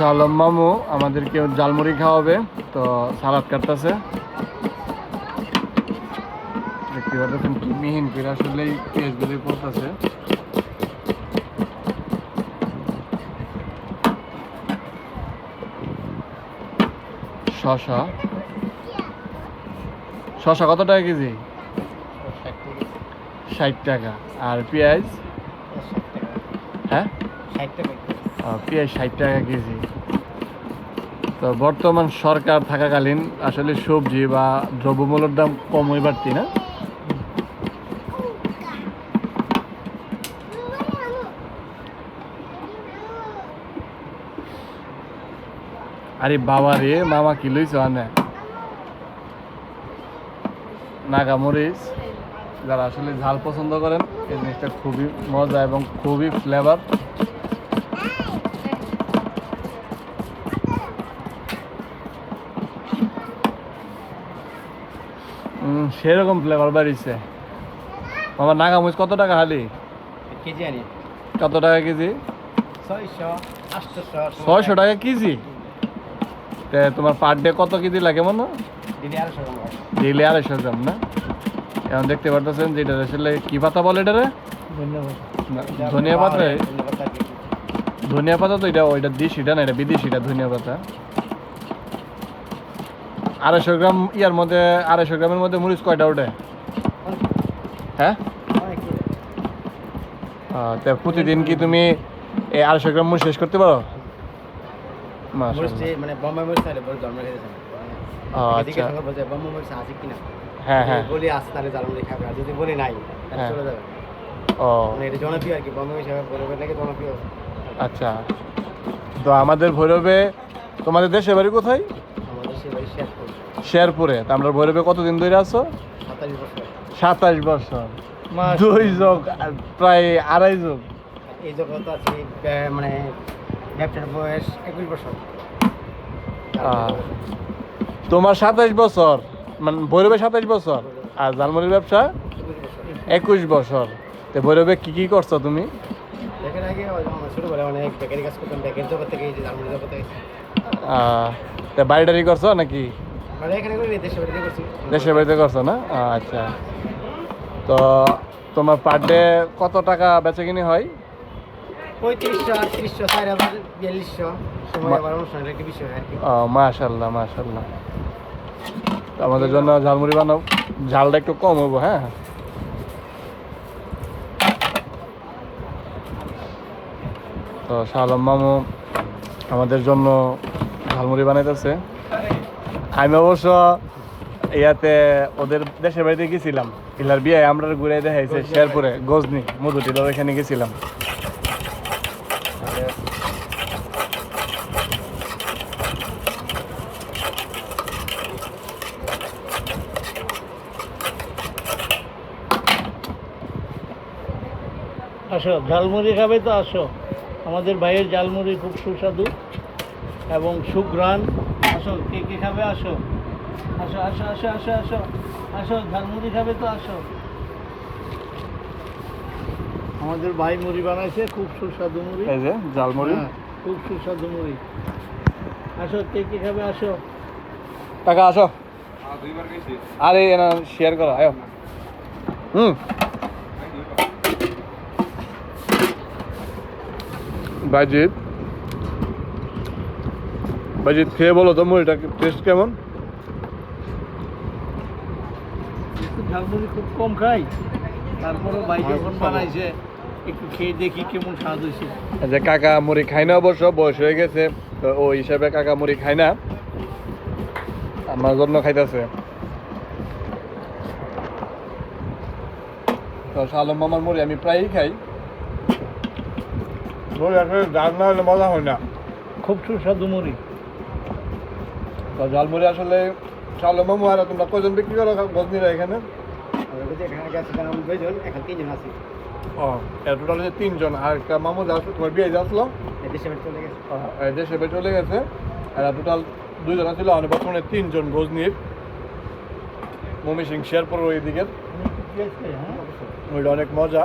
আলম মামু আমাদেরকে জালমুড়ি খাওয়াবে, তো সালাদ কাটতেছে। দেখতে পাচ্ছেন কি মিহিন করে আসলেই পেঁয়াজগুলি পড়তেছে। শশা শশা কত টাকা কেজি? 60 টাকা। আর পেঁয়াজ? হ্যাঁ, পেঁয়াজ 60 টাকা কেজি। তো বর্তমান সরকার থাকাকালীন আসলে সবজি বা দ্রব্যমূল্যের দাম কমই বাড়তি না? আরে বাবা রে, মামা কি লইছ আনে? নাগামরিচ। যারা আসলে ঝাল পছন্দ করেন এই জিনিসটা খুবই মজা এবং খুবই ফ্লেভার। সেরকম ফ্লেভার বাড়িছে। আমার নাগামরিচ কত টাকা হালি কেজি? আনি কত টাকা কেজি? 600 800 600 টাকা কেজি। তোমার পার ডে কত কেজি লাগে মনে? দিদি 250 গ্রাম। ডেইলি 250 গ্রাম না? এখন দেখতে পারতেছেন যে এটা আসলে কি পাতা বলে এটারে? ধনিয়া পাতা। ধনিয়া পাতা তো এটা ওইটা দেশিটা না, এটা বিদেশিটা ধনিয়া পাতা। 250 গ্রাম ইয়ার মধ্যে 250 গ্রামের মধ্যে মরিচ কয়টা ওঠে? হ্যাঁ, তা প্রতিদিন কি তুমি এই 250 গ্রাম মরিচ শেষ করতে পারো? মানে বোম্বাই মরিচ তাহলে বড় জন্ম গেছে। আচ্ছা, বলছে বোম্বাই মরিচ আছে কিনা। হ্যাঁ হ্যাঁ, বলি আসতে তাহলে জালমুড়ি খাবে, আর যদি বলি নাই তাহলে চলে যাবে। ও মানে এটা জনপ্রিয় আর কি, বোম্বাই মরিচ ভৈরবের লাগে জনপ্রিয়। আচ্ছা। তো আমাদের ভৈরবে, তোমাদের দেশের বাড়ি কোথায়? আমাদের সে বাড়ি শেরপুর। শেরপুরে। তো আমরা ভৈরবে কতদিন ধরে আছো? 27 বছর। 27 বছর। 2 যোগ প্রায় 2.5 যোগ। এই জগৎ আছে মানে ব্যবসার বয়স 21 বছর। তোমার 27 বছর, মানে ভৈরবে 27 বছর, আর জালমুড়ির ব্যবসা 21 বছর। তো ভৈরবে কি কি করছো তুমি? এর আগে শুরু করে অনেক বেকারি কাজ করতাম, বেকারি জগৎ থেকে এই যে জালমুড়ি জগতে। তা বাড়ি করছো নাকি? মানে এখানে করে দেশের বাড়িতে করছি। দেশের বাড়িতে করছো না? আচ্ছা। তো তোমার পার ডে কত টাকা বেচা কিনি হয়? 3500 3800 4000 4200 সময় আবার অনুষ্ঠানের একটা বিষয় আর কি। মাশাআল্লাহ মাশাআল্লাহ। আমাদের জন্য ঝালমুড়ি বানাও, ঝালটা একটু কম হবো। হ্যাঁ, তো শালম মামু আমাদের জন্য ঝালমুড়ি বানাইতেছে। আমি অবশ্য ইয়াতে ওদের দেশের বাড়িতে গেছিলাম, ইলার বিয়ে আমরা ঘুরে দেখাইছে শেরপুরে গজনি মধুটিল, ওইখানে গেছিলাম। আসো, ঝালমুড়ি খাবে তো আসো। আমাদের ভাইয়ের ঝালমুড়ি খুব সুস্বাদু এবং সুঘ্রাণ। আসো, কে কে খাবে আসো। আসো আসো আসো আসো আসো আসো, ঝালমুড়ি খাবে তো আসো। আমাদের ভাই মুড়ি বানাইছে, খুব সুস্বাদু মুড়ি। এই যে ঝালমুড়ি, খুব সুস্বাদু মুড়ি। আসো, কে কে খাবে আসো। টাকা আসো। আরে না শেয়ার করো, আয়ো। বাজিত বাজিত খেয়ে বলো তো মুড়িটা টেস্ট কেমন? ঝালমুড়ি খুব কম খাই, তারপরে ভাই যখন বানাইছে একটু খেয়ে দেখি কেমন স্বাদ হয়েছে। যে কাকা মুড়ি খায় না, অবশ্য বয়স হয়ে গেছে, তো ওই হিসাবে কাকা মুড়ি খায় না, আমার জন্য খাইতেছে। তো শালম মামার মুড়ি আমি প্রায়ই খাই। মুড়ি আসলে ডাল না হলে মজা হয় না। খুব সুস্বাদু মুড়ি। তো ঝালমুড়ি আসলে শালম মামু আর তোমরা কজন বিক্রি করো গজনিরা এখানে? এখানে গেছে কারণ 2 জন, এখন 3 জন আছি। টোটাল 3 জন। আর একটা মামু আসলো, তোমার বিয়ে আসলো, দেশের বাড়ি চলে গেছে। দেশে বের চলে গেছে। আর টোটাল 2 জন ছিল, মানে বর্তমানে 3 জন গজনির, মমি সিং শেরপুর ওই দিকের। ওইটা অনেক মজা।